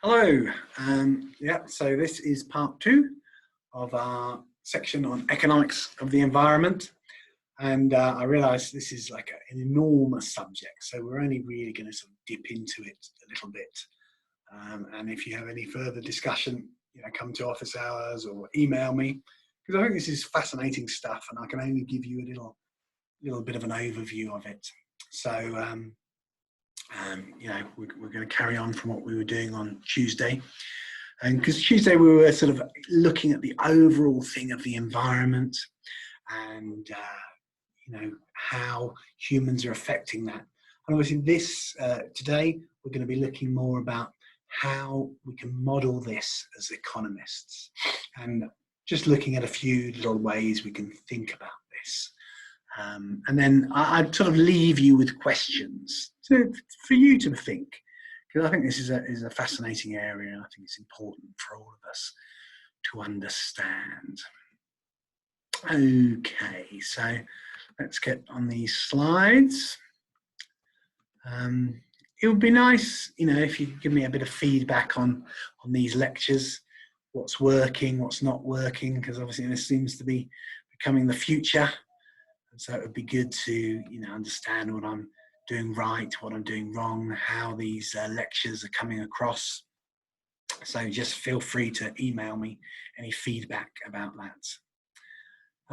Hello. So this is part two of our section on economics of the environment. And I realise this is like an enormous subject, so we're only really going to sort of dip into it a little bit. And if you have any further discussion, come to office hours or email me, because I think this is fascinating stuff, and I can only give you a little bit of an overview of it. So we're going to carry on from what we were doing on Tuesday. And because Tuesday we were sort of looking at the overall thing of the environment and, how humans are affecting that. And obviously today we're going to be looking more about how we can model this as economists and just looking at a few little ways we can think about this. And then I'd sort of leave you with questions for you to think, because I think this is a fascinating area, and I think it's important for all of us to understand. Okay, so let's get on these slides. It would be nice, if you could give me a bit of feedback on these lectures, what's working, what's not working, because obviously this seems to be becoming the future. And so it would be good to, understand what I'm doing right, what I'm doing wrong, how these lectures are coming across. So just feel free to email me any feedback about that.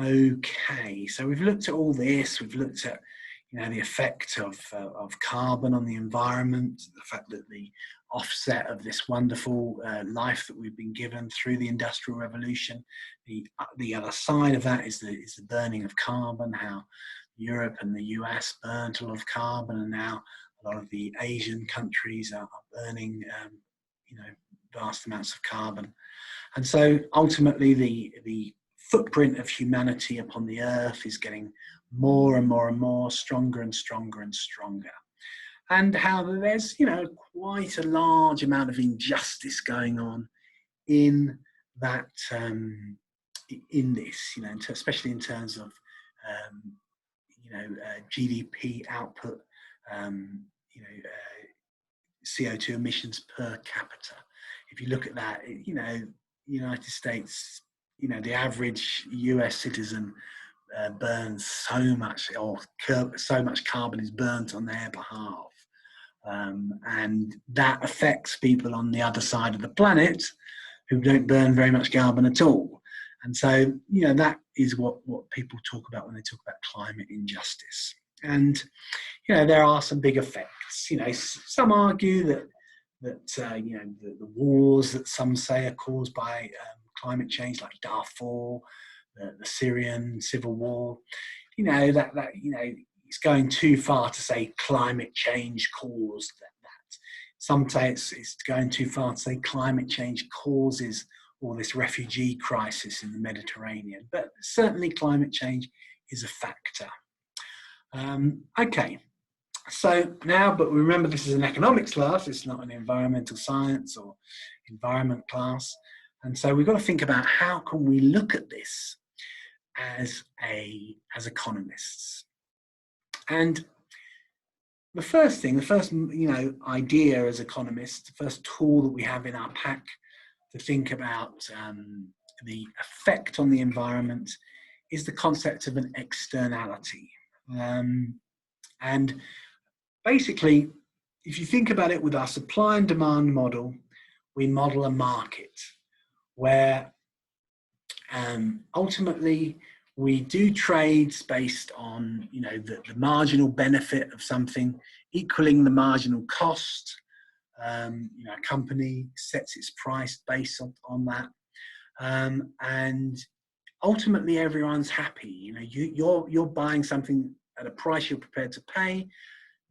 Okay, so we've looked at all this. We've looked at, the effect of carbon on the environment, the fact that the offset of this wonderful life that we've been given through the Industrial Revolution. The other side of that is the burning of carbon, how Europe and the US burnt a lot of carbon, and now a lot of the Asian countries are burning, vast amounts of carbon. And so ultimately the footprint of humanity upon the earth is getting more and more and more, stronger and stronger and stronger. And how there's, quite a large amount of injustice going on in that, in this, especially in terms of, GDP output, CO2 emissions per capita. If you look at that, United States, the average US citizen burns so much, or so much carbon is burnt on their behalf. And that affects people on the other side of the planet who don't burn very much carbon at all. And so, that is what people talk about when they talk about climate injustice. And, there are some big effects. Some argue that the wars that some say are caused by climate change, like Darfur, the Syrian civil war, it's going too far to say climate change caused that. Some say it's going too far to say climate change causes all this refugee crisis in the Mediterranean, but certainly climate change is a factor. Okay, so now, but remember this is an economics class, it's not an environmental science or environment class, and so we've got to think about how can we look at this as economists. And the first idea as economists, the first tool that we have in our pack to think about the effect on the environment is the concept of an externality. And basically, if you think about it with our supply and demand model, we model a market where ultimately we do trades based on, the marginal benefit of something equaling the marginal cost. A company sets its price based on that. And ultimately everyone's happy. You're buying something at a price you're prepared to pay.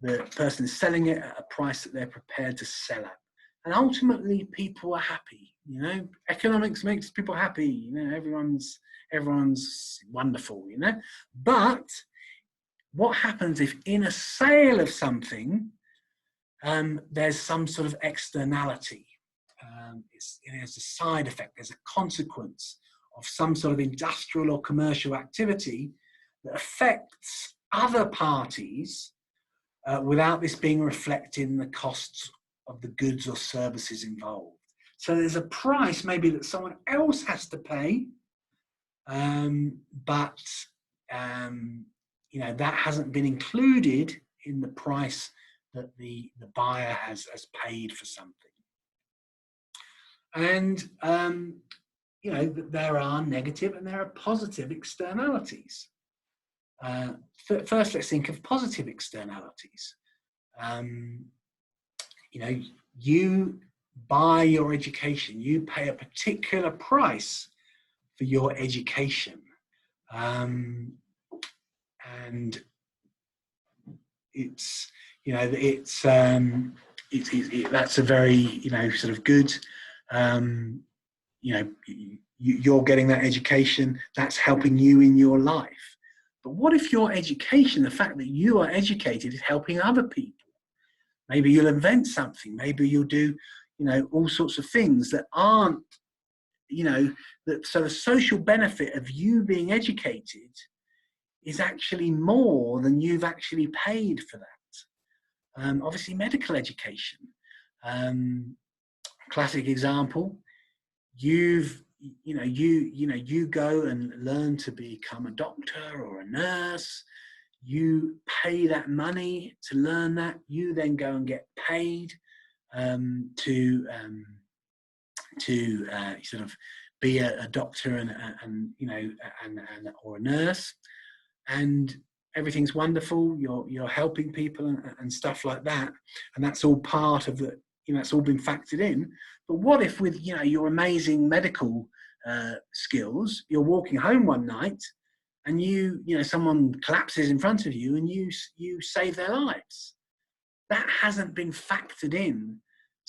The person is selling it at a price that they're prepared to sell at. And ultimately people are happy. Economics makes people happy. Everyone's wonderful, But what happens if in a sale of something, there's some sort of externality? There's a side effect, there's a consequence of some sort of industrial or commercial activity that affects other parties without this being reflected in the costs of the goods or services involved. So there's a price maybe that someone else has to pay, but that hasn't been included in the price that the buyer has paid for something. And there are negative and there are positive externalities. First, let's think of positive externalities. You buy your education, you pay a particular price for your education, and that's a very sort of good. You're getting that education that's helping you in your life. But what if your education, the fact that you are educated, is helping other people? Maybe you'll invent something. Maybe you'll do, all sorts of things that aren't, so the social benefit of you being educated is actually more than you've actually paid for that. Obviously, medical education. Classic example. You go and learn to become a doctor or a nurse. You pay that money to learn that. You then go and get paid to sort of be a doctor and or a nurse, and everything's wonderful. You're helping people and stuff like that, and that's all part of the. It's all been factored in. But what if with your amazing medical skills, you're walking home one night and someone collapses in front of you and you save their lives? That hasn't been factored in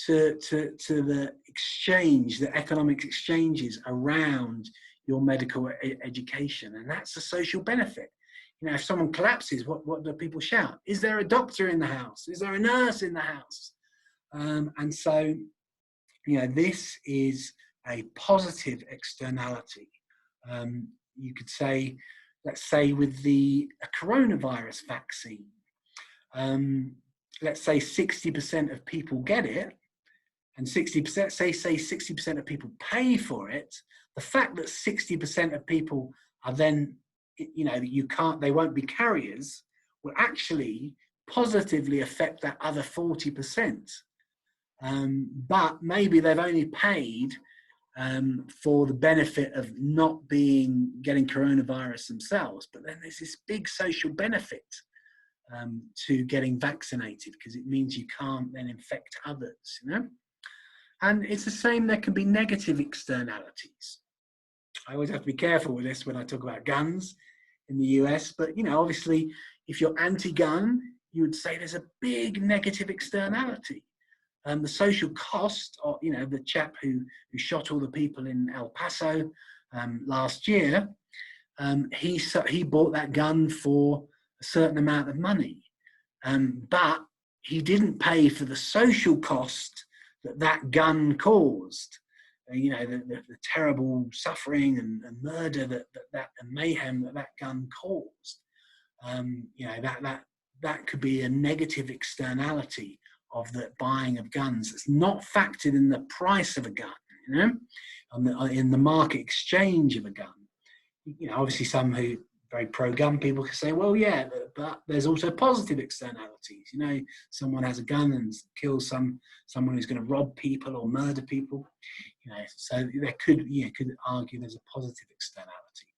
to the exchange, the economic exchanges around your medical education, and that's a social benefit. If someone collapses, what do people shout? Is there a doctor in the house? Is there a nurse in the house? And so, this is a positive externality. You could say, let's say with a coronavirus vaccine, let's say 60% of people get it, and 60%, say 60% of people pay for it. The fact that 60% of people are then, they won't be carriers, will actually positively affect that other 40%. But maybe they've only paid for the benefit of not getting coronavirus themselves. But then there's this big social benefit to getting vaccinated, because it means you can't then infect others, And it's the same, there can be negative externalities. I always have to be careful with this when I talk about guns in the US, but obviously if you're anti-gun, you would say there's a big negative externality. The social cost, or the chap who shot all the people in El Paso last year, he bought that gun for a certain amount of money, but he didn't pay for the social cost that gun caused. The terrible suffering and murder and mayhem that gun caused. That could be a negative externality of the buying of guns. It's not factored in the price of a gun, in the market exchange of a gun. Obviously some who very pro-gun people can say, well, yeah, but there's also positive externalities. Someone has a gun and kills someone who's going to rob people or murder people. So there could argue there's a positive externality.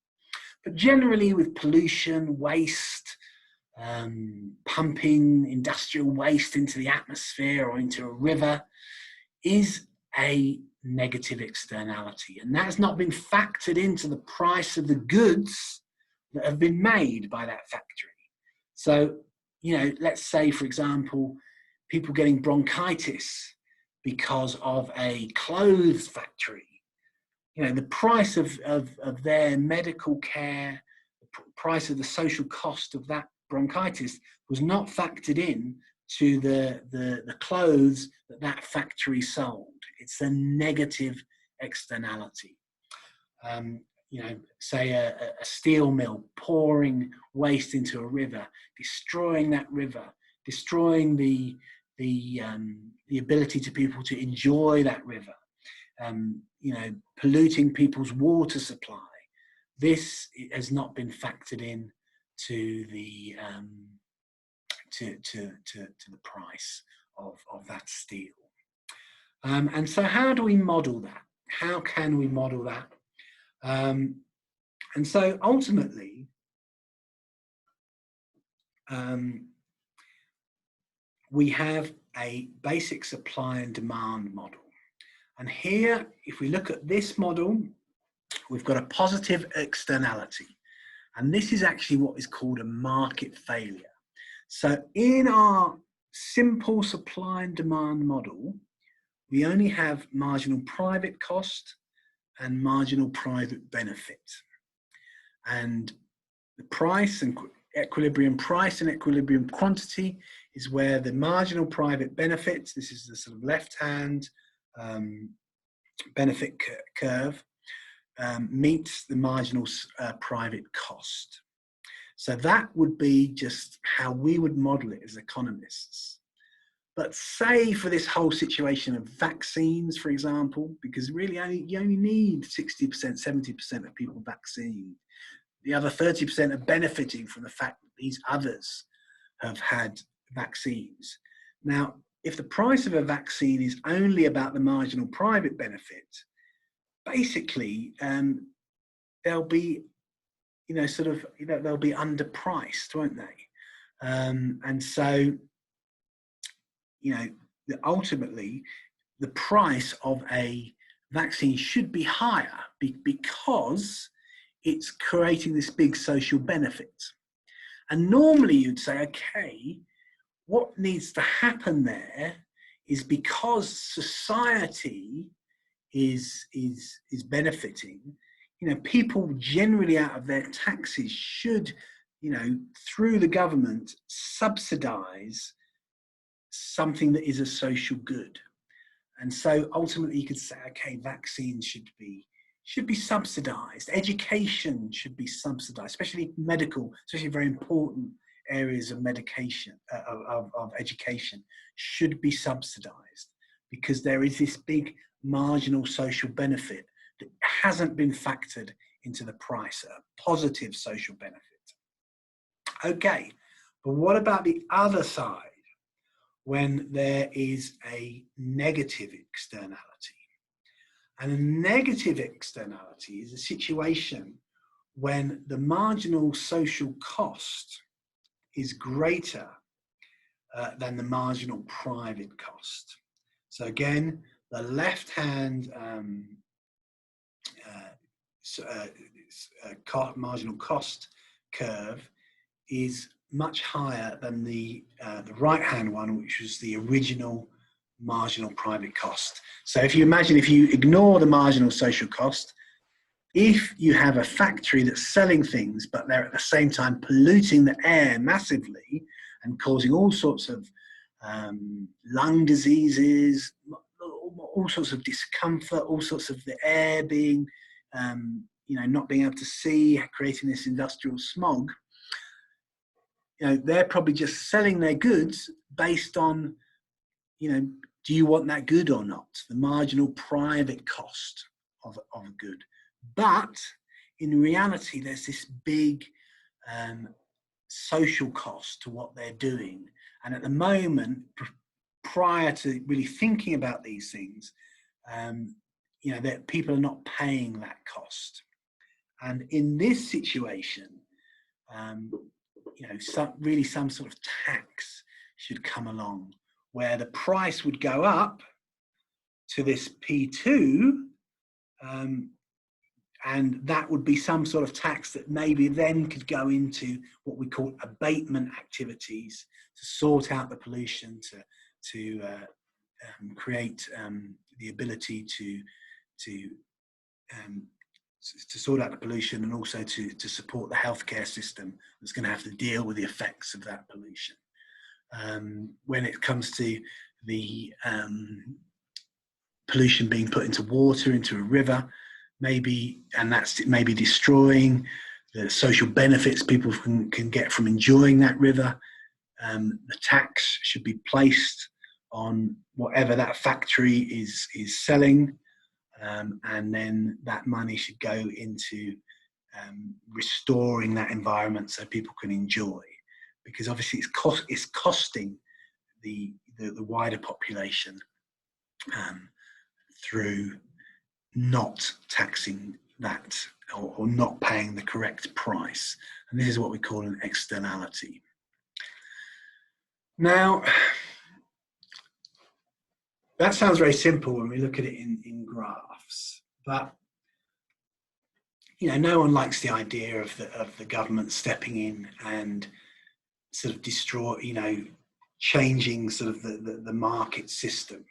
But generally with pollution, waste, pumping industrial waste into the atmosphere or into a river is a negative externality, and that's not been factored into the price of the goods that have been made by that factory. So, let's say, for example, people getting bronchitis because of a clothes factory. The price of their medical care, the price of the social cost of that bronchitis was not factored in to the clothes that factory sold. It's a negative externality. Say a steel mill pouring waste into a river, destroying that river, destroying the the ability to people to enjoy that river, polluting people's water supply. This has not been factored in to the to the price of that steel. And so how do we model that? How can we model that? And so ultimately, we have a basic supply and demand model. And here, if we look at this model, we've got a positive externality. And this is actually what is called a market failure. So in our simple supply and demand model, we only have marginal private cost and marginal private benefit. And the price and equilibrium price and equilibrium quantity is where the marginal private benefits, this is the sort of left-hand benefit curve, meets the marginal private cost. So that would be just how we would model it as economists. But say for this whole situation of vaccines, for example, because really you only need 60%, 70% of people vaccinated. The other 30% are benefiting from the fact that these others have had vaccines. Now, if the price of a vaccine is only about the marginal private benefit, basically they'll be, they'll be underpriced, won't they? And so, ultimately, the price of a vaccine should be higher because it's creating this big social benefit. And normally you'd say, okay, what needs to happen there is because society is benefiting, people generally out of their taxes should, through the government, subsidize something that is a social good. And so ultimately you could say, okay, vaccines should be subsidized, education should be subsidized, especially medical, especially very important areas of medication, of education should be subsidized, because there is this big marginal social benefit that hasn't been factored into the price, a positive social benefit. Okay, but what about the other side, when there is a negative externality? And a negative externality is a situation when the marginal social cost is greater than the marginal private cost. So again, the left-hand marginal cost curve is much higher than the right-hand one, which was the original marginal private cost. So if you imagine, if you ignore the marginal social cost, if you have a factory that's selling things, but they're at the same time polluting the air massively and causing all sorts of lung diseases, all sorts of discomfort, all sorts of the air being, not being able to see, creating this industrial smog, they're probably just selling their goods based on, do you want that good or not? The marginal private cost of a good. But in reality, there's this big social cost to what they're doing. And at the moment, prior to really thinking about these things, that people are not paying that cost. And in this situation, some sort of tax should come along, where the price would go up to this P2, and that would be some sort of tax that maybe then could go into what we call abatement activities to sort out the pollution, to create the ability to sort out the pollution, and also to support the healthcare system that's going to have to deal with the effects of that pollution. When it comes to the pollution being put into water, into a river, and that's maybe destroying the social benefits people can get from enjoying that river, the tax should be placed on whatever that factory is selling, and then that money should go into restoring that environment so people can enjoy, because obviously it's costing the wider population through not taxing that, or not paying the correct price. And this is what we call an externality. Now, that sounds very simple when we look at it in graphs, but no one likes the idea of the government stepping in and sort of changing sort of the market system.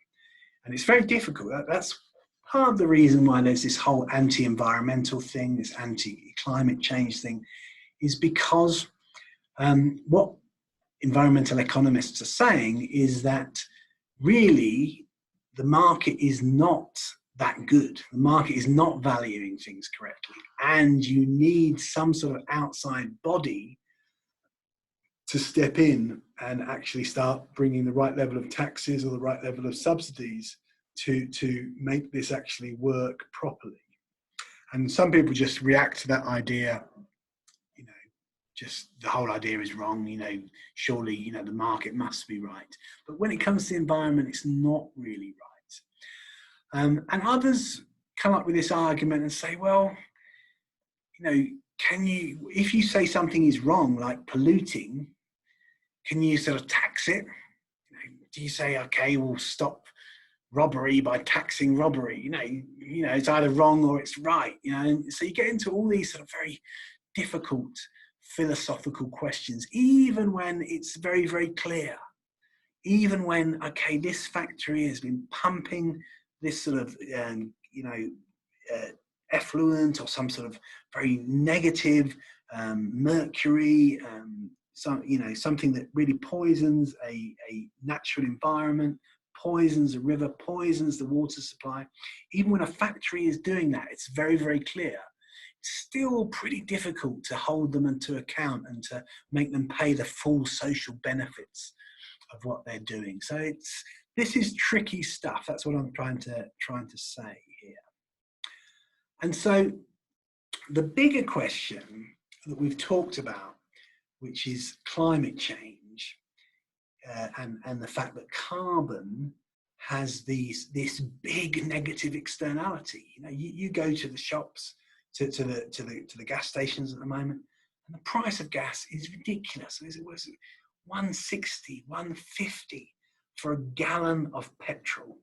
And it's very difficult. That's part of the reason why there's this whole anti-environmental thing, this anti-climate change thing, is because what environmental economists are saying is that really the market is not that good. The market is not valuing things correctly, and you need some sort of outside body to step in and actually start bringing the right level of taxes or the right level of subsidies to make this actually work properly. And some people just react to that idea, just the whole idea is wrong, surely, the market must be right. But when it comes to the environment, it's not really right. And others come up with this argument and say, well, if you say something is wrong, like polluting, can you sort of tax it? Do you say, okay, we'll stop robbery by taxing robbery? It's either wrong or it's right. So you get into all these sort of very difficult philosophical questions, even when it's very, very clear. Even when, okay, this factory has been pumping this sort of, effluent or some sort of very negative mercury, something that really poisons a natural environment, poisons a river, poisons the water supply. Even when a factory is doing that, it's very, very clear. It's still pretty difficult to hold them into account and to make them pay the full social benefits of what they're doing. So this is tricky stuff. That's what I'm trying to say here. And so the bigger question that we've talked about, which is climate change, and the fact that carbon has this big negative externality. You go to the shops, to the gas stations at the moment, and the price of gas is ridiculous. It was $1.60, $1.50 for a gallon of petrol.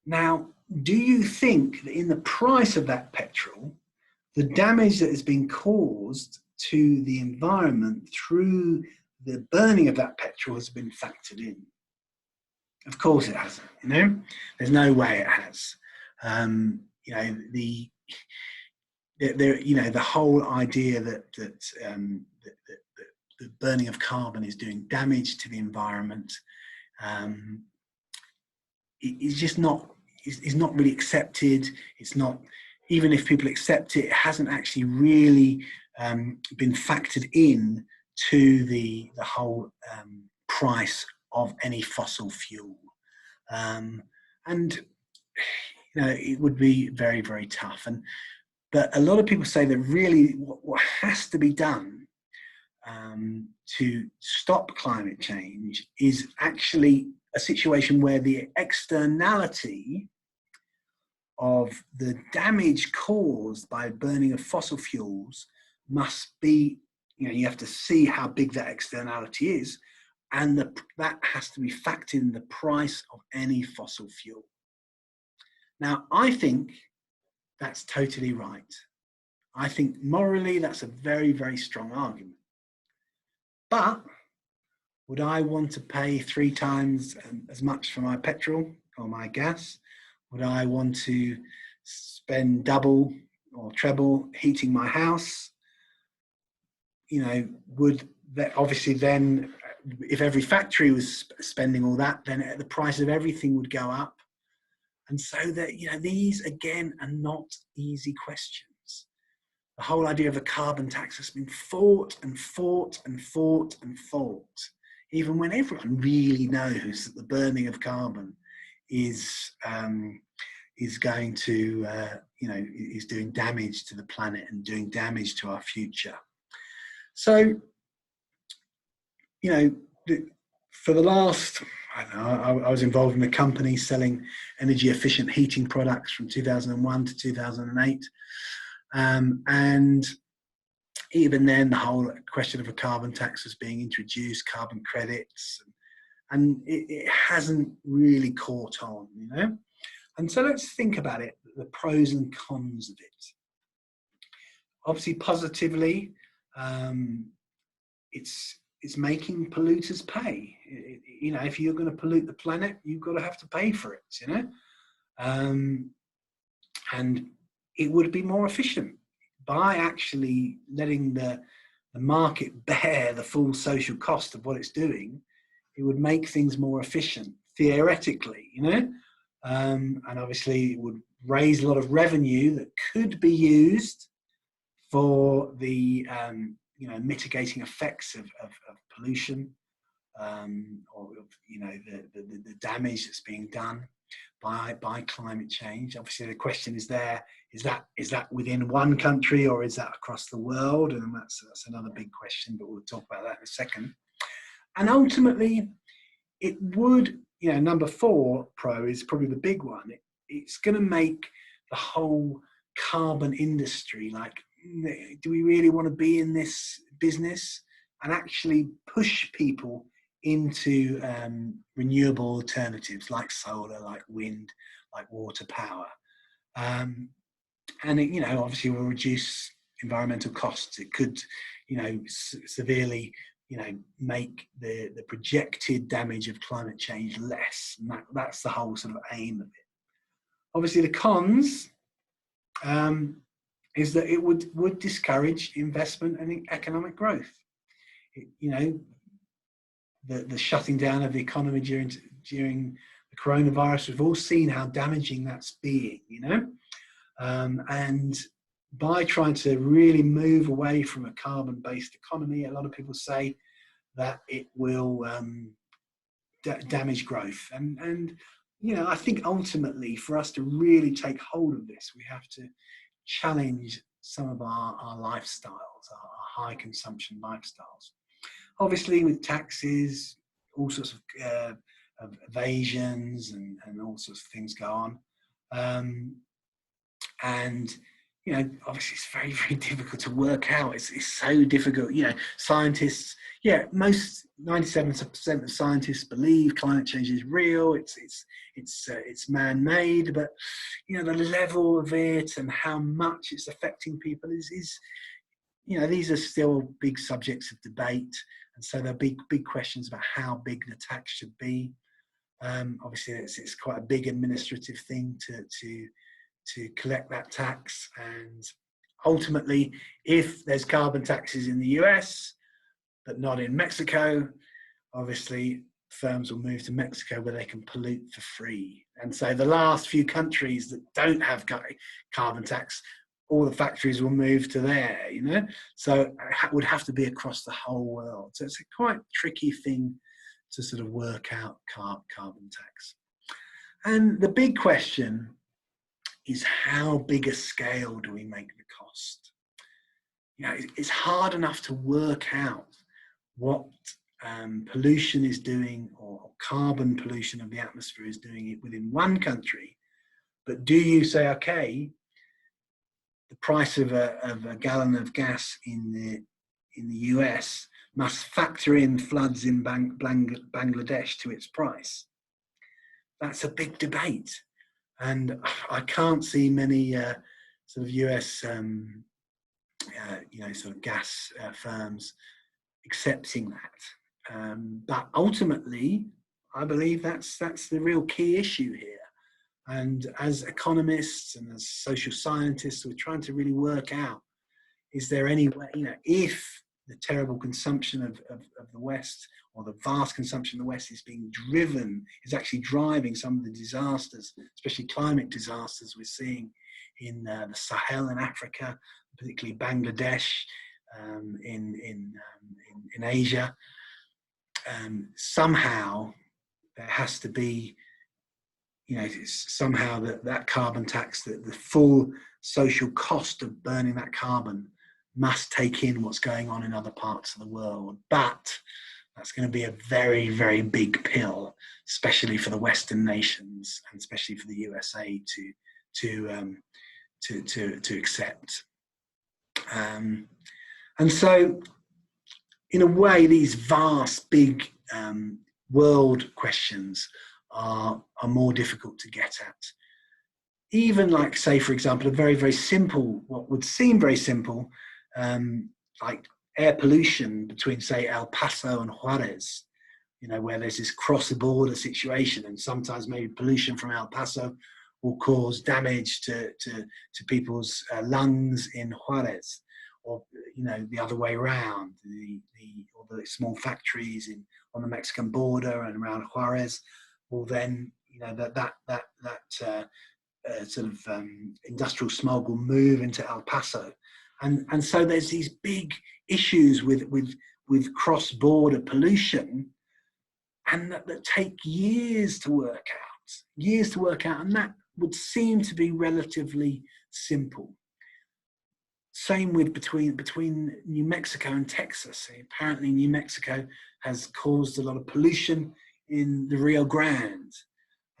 Now, do you think that in the price of that petrol, the damage that has been caused to the environment through the burning of that petrol has been factored in? Of course it hasn't. There's no way it has. The whole idea that the burning of carbon is doing damage to the environment is just not really accepted. It's not, even if people accept it, it hasn't actually really been factored in to the whole price of any fossil fuel. And it would be very, very tough. But a lot of people say that really what has to be done to stop climate change is actually a situation where the externality of the damage caused by burning of fossil fuels must be, you have to see how big that externality is, and that has to be factored in the price of any fossil fuel. Now, I think that's totally right. I think morally that's a very, very strong argument. But would I want to pay 3 times as much for my petrol or my gas? Would I want to spend double or treble heating my house? Would that obviously then, if every factory was spending all that, then the price of everything would go up. And so that, these again are not easy questions. The whole idea of a carbon tax has been fought and fought and fought and fought. even when everyone really knows that the burning of carbon is going to, is doing damage to the planet and doing damage to our future. So, for the last, I don't know, I was involved in a company selling energy efficient heating products from 2001 to 2008. And even then, the whole question of a carbon tax was being introduced, carbon credits, and it hasn't really caught on, And so let's think about it, the pros and cons of it. Obviously, positively, it's making polluters pay. If you're going to pollute the planet, you've got to have to pay for it, and it would be more efficient by actually letting the market bear the full social cost of what it's doing. It would make things more efficient, theoretically, and obviously it would raise a lot of revenue that could be used for the mitigating effects of pollution, or the damage that's being done by climate change. Obviously, the question is is that within one country or is that across the world? And that's another big question, but we'll talk about that in a second. And ultimately, it would, number 4 pro is probably the big one. It's going to make the whole carbon industry, like, do we really want to be in this business? And actually push people into renewable alternatives like solar, like wind, like water power. And it, obviously will reduce environmental costs. It could, severely, make the projected damage of climate change less. And that's the whole sort of aim of it. Obviously, the cons is that it would discourage investment and economic growth. The shutting down of the economy during the coronavirus, we've all seen how damaging that's being, and by trying to really move away from a carbon-based economy, a lot of people say that it will damage growth. And I think ultimately for us to really take hold of this, we have to challenge some of our lifestyles, our high consumption lifestyles. Obviously, with taxes, all sorts of evasions and all sorts of things go on. And, obviously it's very, very difficult to work out. It's so difficult. Scientists, most 97% of scientists believe climate change is real. It's man-made, but, the level of it and how much it's affecting people is these are still big subjects of debate. And so there are big questions about how big the tax should be. Obviously, it's quite a big administrative thing to collect that tax. And ultimately, if there's carbon taxes in the US, but not in Mexico, obviously firms will move to Mexico where they can pollute for free. And so the last few countries that don't have carbon tax, all the factories will move to there, So it would have to be across the whole world. So it's a quite tricky thing to sort of work out carbon tax. And the big question is, how big a scale do we make the cost? It's hard enough to work out what pollution is doing, or carbon pollution of the atmosphere is doing it within one country. But do you say, okay, the price of a gallon of gas in the US must factor in floods in Bangladesh to its price? That's a big debate. And I can't see many sort of US, sort of gas firms accepting that. But ultimately, I believe that's the real key issue here. And as economists and as social scientists, we're trying to really work out, is there any way, if the terrible consumption of the West, or the vast consumption of the West, is actually driving some of the disasters, especially climate disasters we're seeing in the Sahel in Africa, particularly Bangladesh, in Asia. somehow there has to be, somehow that carbon tax, that the full social cost of burning that carbon must take in what's going on in other parts of the world. But that's going to be a very, very big pill, especially for the Western nations and especially for the USA to accept. And so, in a way, these vast, big world questions are more difficult to get at. Even like, say, for example, a very, very simple, what would seem very simple, like air pollution between, say, El Paso and Juarez, where there's this cross-border situation, and sometimes maybe pollution from El Paso will cause damage to people's lungs in Juarez, or the other way around. All the small factories on the Mexican border and around Juarez will then, that sort of industrial smog will move into El Paso, and so there's these big issues with cross-border pollution, and that take years to work out, and that would seem to be relatively simple. Same with between New Mexico and Texas. Apparently, New Mexico has caused a lot of pollution in the Rio Grande,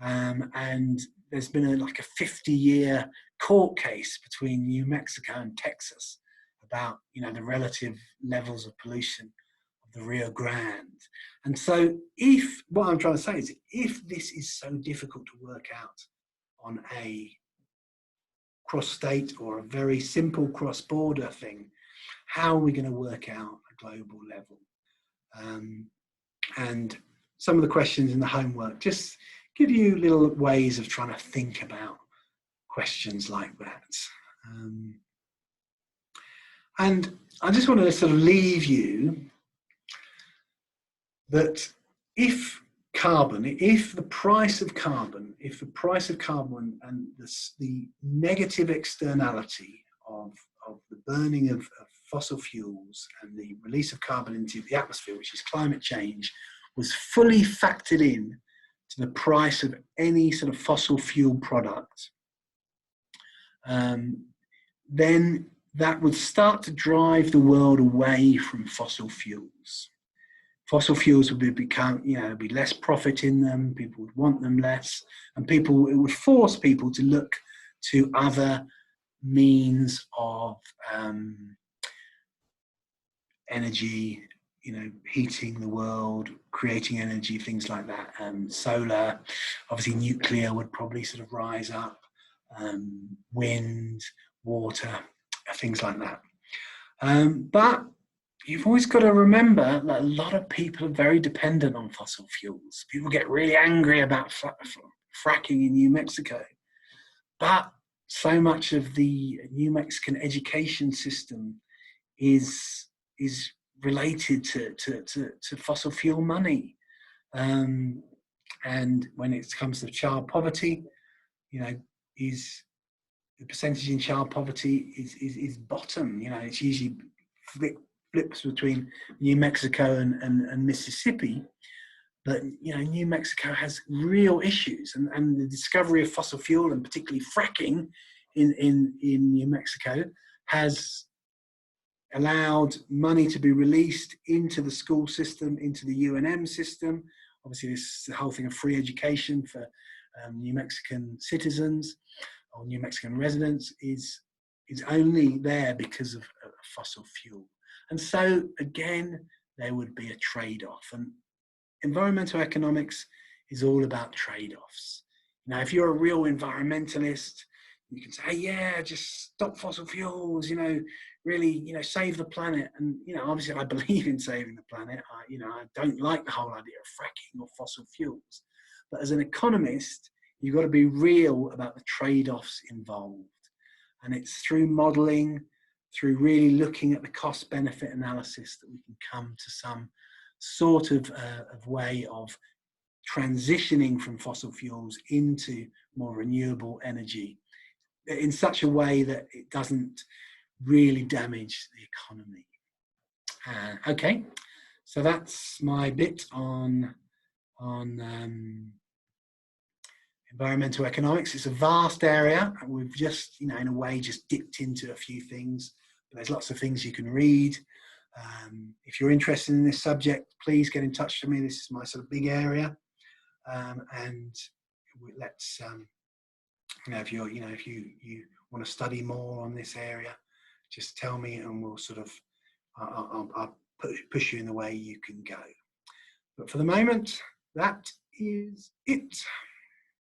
and there's been a 50-year court case between New Mexico and Texas about the relative levels of pollution of the Rio Grande. And so, what I'm trying to say is, if this is so difficult to work out on a cross-state or a very simple cross-border thing, how are we going to work out a global level? And some of the questions in the homework just give you little ways of trying to think about questions like that. And I just want to sort of leave you that if the price of carbon and the negative externality of the burning of fossil fuels and the release of carbon into the atmosphere, which is climate change, was fully factored in to the price of any sort of fossil fuel product, then that would start to drive the world away from fossil fuels. Fossil fuels would become, there'd be less profit in them, people would want them less, and it would force people to look to other means of energy, heating the world, creating energy, things like that. Solar, obviously nuclear would probably sort of rise up, wind, water, things like that. But you've always got to remember that a lot of people are very dependent on fossil fuels. People get really angry about fracking in New Mexico, but so much of the New Mexican education system is related to fossil fuel money. And when it comes to child poverty, is the percentage in child poverty is bottom. It's usually flips between New Mexico and Mississippi, but New Mexico has real issues, and the discovery of fossil fuel, and particularly fracking in New Mexico, has allowed money to be released into the school system, into the UNM system. Obviously, the whole thing of free education for New Mexican citizens or New Mexican residents is only there because of fossil fuel. And so, again, there would be a trade-off. And environmental economics is all about trade-offs. Now, if you're a real environmentalist, you can say, yeah, just stop fossil fuels, really, save the planet. And, obviously I believe in saving the planet. I don't like the whole idea of fracking or fossil fuels. But as an economist, you've got to be real about the trade-offs involved. And it's through modeling, through really looking at the cost-benefit analysis, that we can come to some sort of way of transitioning from fossil fuels into more renewable energy in such a way that it doesn't really damage the economy. Okay, So that's my bit on environmental economics. It's a vast area, and we've just, in a way, just dipped into a few things. But there's lots of things you can read. If you're interested in this subject, please get in touch with me. This is my sort of big area, and let's, if you want to study more on this area, just tell me, and we'll sort of, I'll push you in the way you can go. But for the moment, that is it.